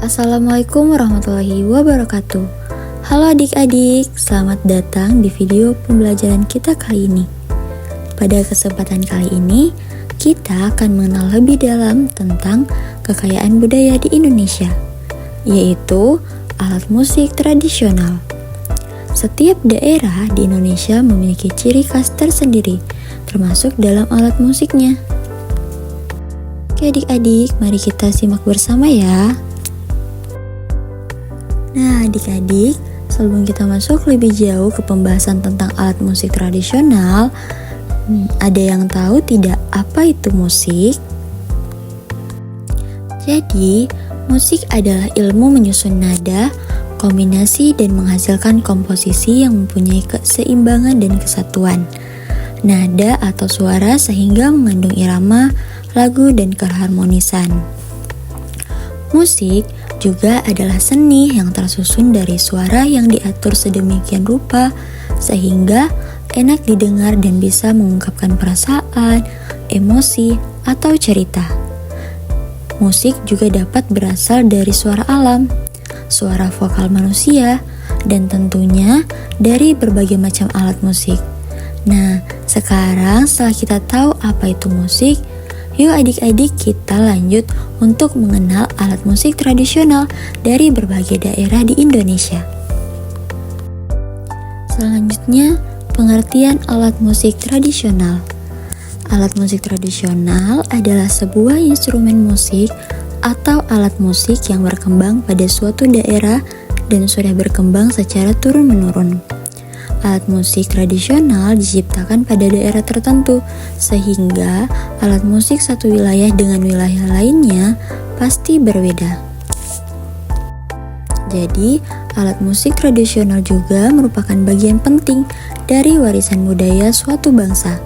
Assalamualaikum warahmatullahi wabarakatuh. Halo adik-adik, selamat datang di video pembelajaran kita kali ini. Pada kesempatan kali ini, kita akan mengenal lebih dalam tentang kekayaan budaya di Indonesia, yaitu alat musik tradisional. Setiap daerah di Indonesia memiliki ciri khas tersendiri, termasuk dalam alat musiknya. Oke adik-adik, mari kita simak bersama ya. Nah adik-adik, sebelum kita masuk lebih jauh ke pembahasan tentang alat musik tradisional, ada yang tahu tidak apa itu musik? Jadi, musik adalah ilmu menyusun nada, kombinasi dan menghasilkan komposisi yang mempunyai keseimbangan dan kesatuan. Nada atau suara sehingga mengandung irama, lagu dan keharmonisan. Musik juga adalah seni yang tersusun dari suara yang diatur sedemikian rupa sehingga enak didengar dan bisa mengungkapkan perasaan, emosi, atau cerita. Musik juga dapat berasal dari suara alam, suara vokal manusia, dan tentunya dari berbagai macam alat musik. Nah, sekarang setelah kita tahu apa itu musik, yuk adik-adik kita lanjut untuk mengenal alat musik tradisional dari berbagai daerah di Indonesia. Selanjutnya, pengertian alat musik tradisional. Alat musik tradisional adalah sebuah instrumen musik atau alat musik yang berkembang pada suatu daerah dan sudah berkembang secara turun-menurun. Alat musik tradisional diciptakan pada daerah tertentu, sehingga alat musik satu wilayah dengan wilayah lainnya pasti berbeda. Jadi, alat musik tradisional juga merupakan bagian penting dari warisan budaya suatu bangsa.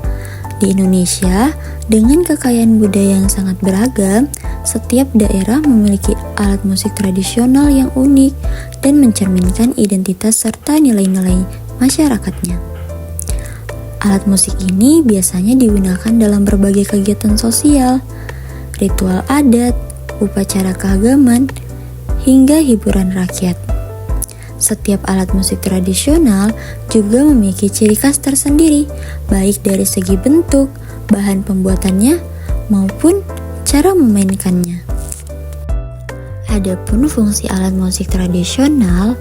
Di Indonesia, dengan kekayaan budaya yang sangat beragam, setiap daerah memiliki alat musik tradisional yang unik dan mencerminkan identitas serta nilai-nilai masyarakatnya. Alat musik ini biasanya digunakan dalam berbagai kegiatan sosial, ritual adat, upacara keagamaan, hingga hiburan rakyat. Setiap alat musik tradisional juga memiliki ciri khas tersendiri, baik dari segi bentuk, bahan pembuatannya, maupun cara memainkannya. Adapun fungsi alat musik tradisional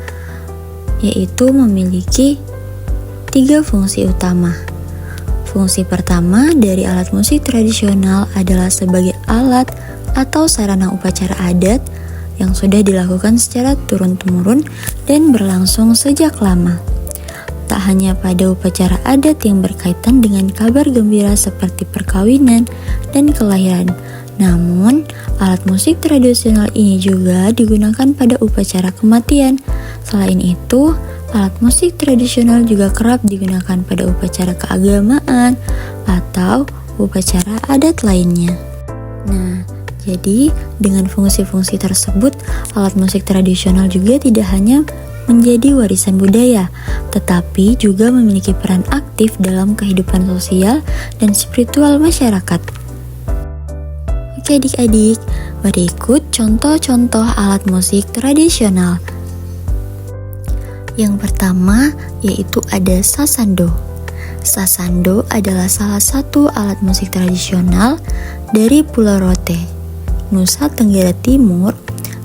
yaitu memiliki 3 fungsi utama. Fungsi pertama dari alat musik tradisional adalah sebagai alat atau sarana upacara adat yang sudah dilakukan secara turun-temurun dan berlangsung sejak lama. Tak hanya pada upacara adat yang berkaitan dengan kabar gembira seperti perkawinan dan kelahiran, namun alat musik tradisional ini juga digunakan pada upacara kematian. Selain itu, alat musik tradisional juga kerap digunakan pada upacara keagamaan atau upacara adat lainnya. Nah, jadi dengan fungsi-fungsi tersebut, alat musik tradisional juga tidak hanya menjadi warisan budaya, tetapi juga memiliki peran aktif dalam kehidupan sosial dan spiritual masyarakat. Oke adik-adik, berikut contoh-contoh alat musik tradisional. Yang pertama yaitu ada sasando. Sasando adalah salah satu alat musik tradisional dari Pulau Rote, Nusa Tenggara Timur.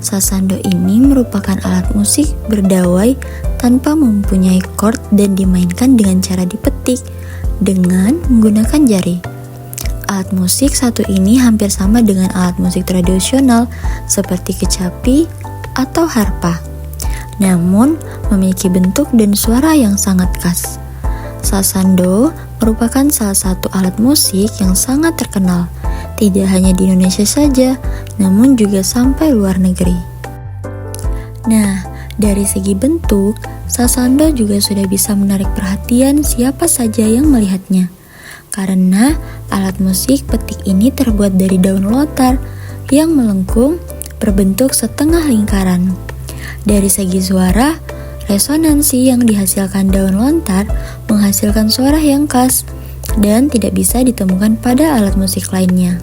Sasando ini merupakan alat musik berdawai tanpa mempunyai chord dan dimainkan dengan cara dipetik dengan menggunakan jari. Alat musik satu ini hampir sama dengan alat musik tradisional seperti kecapi atau harpa, namun memiliki bentuk dan suara yang sangat khas. Sasando merupakan salah satu alat musik yang sangat terkenal, tidak hanya di Indonesia saja, namun juga sampai luar negeri. Nah, dari segi bentuk, sasando juga sudah bisa menarik perhatian siapa saja yang melihatnya. Karena alat musik petik ini terbuat dari daun lontar yang melengkung berbentuk setengah lingkaran. Dari segi suara, resonansi yang dihasilkan daun lontar menghasilkan suara yang khas dan tidak bisa ditemukan pada alat musik lainnya.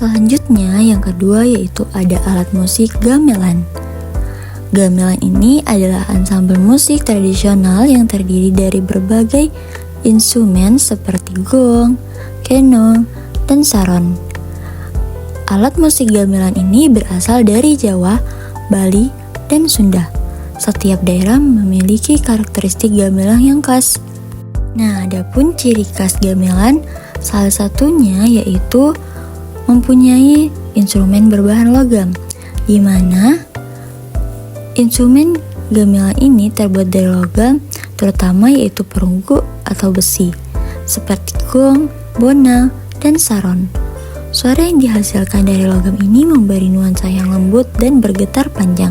Selanjutnya yang kedua yaitu ada alat musik gamelan. Gamelan ini adalah ansambel musik tradisional yang terdiri dari berbagai instrumen seperti gong, kenong, dan saron. Alat musik gamelan ini berasal dari Jawa, Bali, dan Sunda. Setiap daerah memiliki karakteristik gamelan yang khas. Nah, adapun ciri khas gamelan, salah satunya yaitu mempunyai instrumen berbahan logam, di mana instrumen gamelan ini terbuat dari logam, terutama yaitu perunggu atau besi, seperti gong, bonang, dan saron. Suara yang dihasilkan dari logam ini memberi nuansa yang lembut dan bergetar panjang.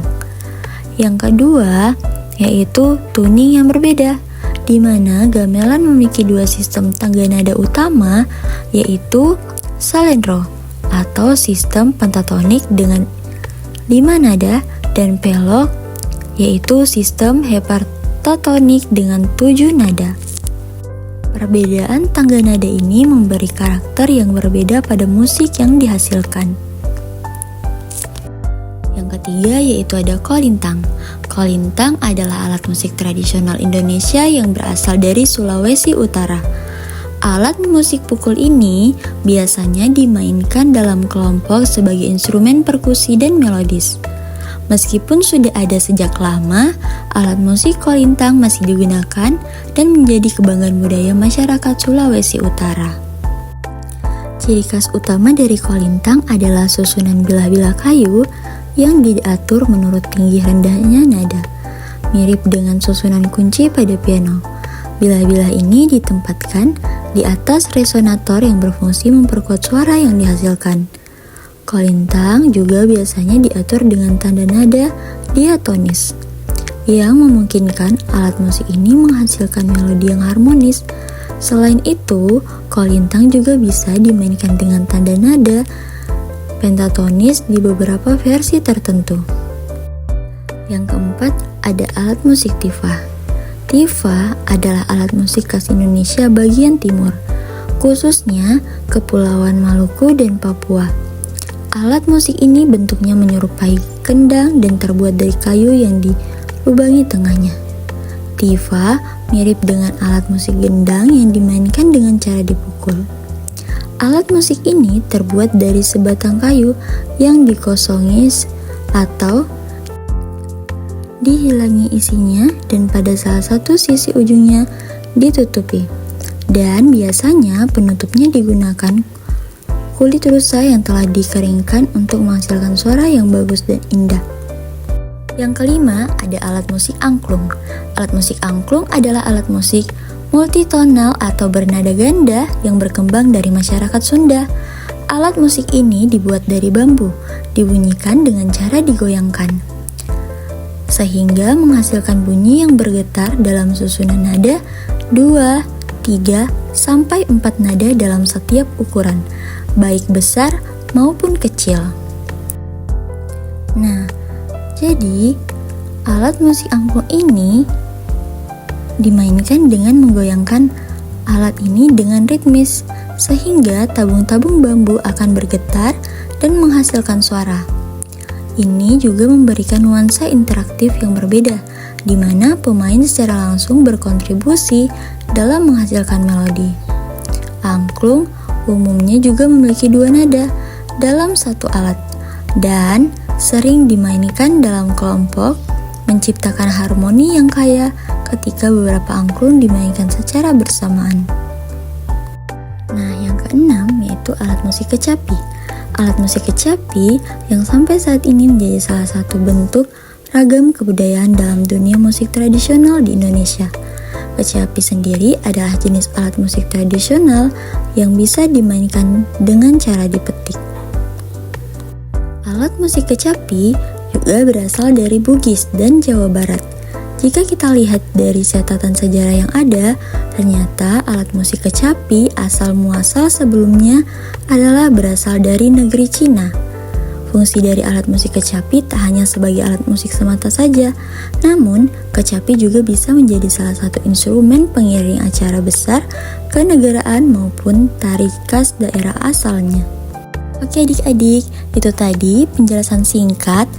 Yang kedua, yaitu tuning yang berbeda, di mana gamelan memiliki dua sistem tangga nada utama, yaitu salendro atau sistem pentatonik dengan 5 nada, dan pelok yaitu sistem heptatonik dengan 7 nada. Perbedaan tangga nada ini memberi karakter yang berbeda pada musik yang dihasilkan. Yang ketiga yaitu ada kolintang. Kolintang adalah alat musik tradisional Indonesia yang berasal dari Sulawesi Utara. Alat musik pukul ini biasanya dimainkan dalam kelompok sebagai instrumen perkusi dan melodis. Meskipun sudah ada sejak lama, alat musik kolintang masih digunakan dan menjadi kebanggaan budaya masyarakat Sulawesi Utara. Ciri khas utama dari kolintang adalah susunan bilah-bilah kayu yang diatur menurut tinggi rendahnya nada, mirip dengan susunan kunci pada piano. Bilah-bilah ini ditempatkan di atas resonator yang berfungsi memperkuat suara yang dihasilkan. Kolintang juga biasanya diatur dengan tanda nada diatonis, yang memungkinkan alat musik ini menghasilkan melodi yang harmonis. Selain itu, kolintang juga bisa dimainkan dengan tanda nada pentatonis di beberapa versi tertentu. Yang keempat, ada alat musik tifa. Tifa adalah alat musik khas Indonesia bagian timur, khususnya Kepulauan Maluku dan Papua. Alat musik ini bentuknya menyerupai kendang dan terbuat dari kayu yang dilubangi tengahnya. Tifa mirip dengan alat musik gendang yang dimainkan dengan cara dipukul. Alat musik ini terbuat dari sebatang kayu yang dikosongi atau dihilangi isinya dan pada salah satu sisi ujungnya ditutupi. Dan biasanya penutupnya digunakan kulit rusa yang telah dikeringkan untuk menghasilkan suara yang bagus dan indah. Yang kelima, ada alat musik angklung. Alat musik angklung adalah alat musik multitonal atau bernada ganda yang berkembang dari masyarakat Sunda. Alat musik ini dibuat dari bambu, dibunyikan dengan cara digoyangkan, sehingga menghasilkan bunyi yang bergetar dalam susunan nada 2, 3, sampai 4 nada dalam setiap ukuran, baik besar maupun kecil. Nah, jadi alat musik angklung ini dimainkan dengan menggoyangkan alat ini dengan ritmis, sehingga tabung-tabung bambu akan bergetar dan menghasilkan suara. Ini juga memberikan nuansa interaktif yang berbeda, di mana pemain secara langsung berkontribusi dalam menghasilkan melodi. Angklung umumnya juga memiliki 2 nada dalam satu alat, dan sering dimainkan dalam kelompok, menciptakan harmoni yang kaya ketika beberapa angklung dimainkan secara bersamaan. Nah, yang keenam yaitu alat musik kecapi. Alat musik kecapi yang sampai saat ini menjadi salah satu bentuk ragam kebudayaan dalam dunia musik tradisional di Indonesia. Kecapi sendiri adalah jenis alat musik tradisional yang bisa dimainkan dengan cara dipetik. Alat musik kecapi juga berasal dari Bugis dan Jawa Barat. Jika kita lihat dari catatan sejarah yang ada, ternyata alat musik kecapi asal muasal sebelumnya adalah berasal dari negeri Cina. Fungsi dari alat musik kecapi tak hanya sebagai alat musik semata saja, namun kecapi juga bisa menjadi salah satu instrumen pengiring acara besar kenegaraan maupun tari khas daerah asalnya. Oke adik-adik, itu tadi penjelasan singkat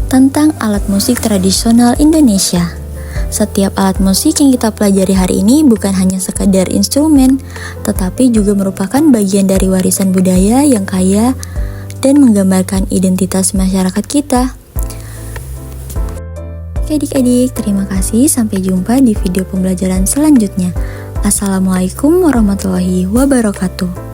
tentang alat musik tradisional Indonesia. Setiap alat musik yang kita pelajari hari ini bukan hanya sekedar instrumen, tetapi juga merupakan bagian dari warisan budaya yang kaya dan menggambarkan identitas masyarakat kita. Oke adik-adik, terima kasih. Sampai jumpa di video pembelajaran selanjutnya. Assalamualaikum warahmatullahi wabarakatuh.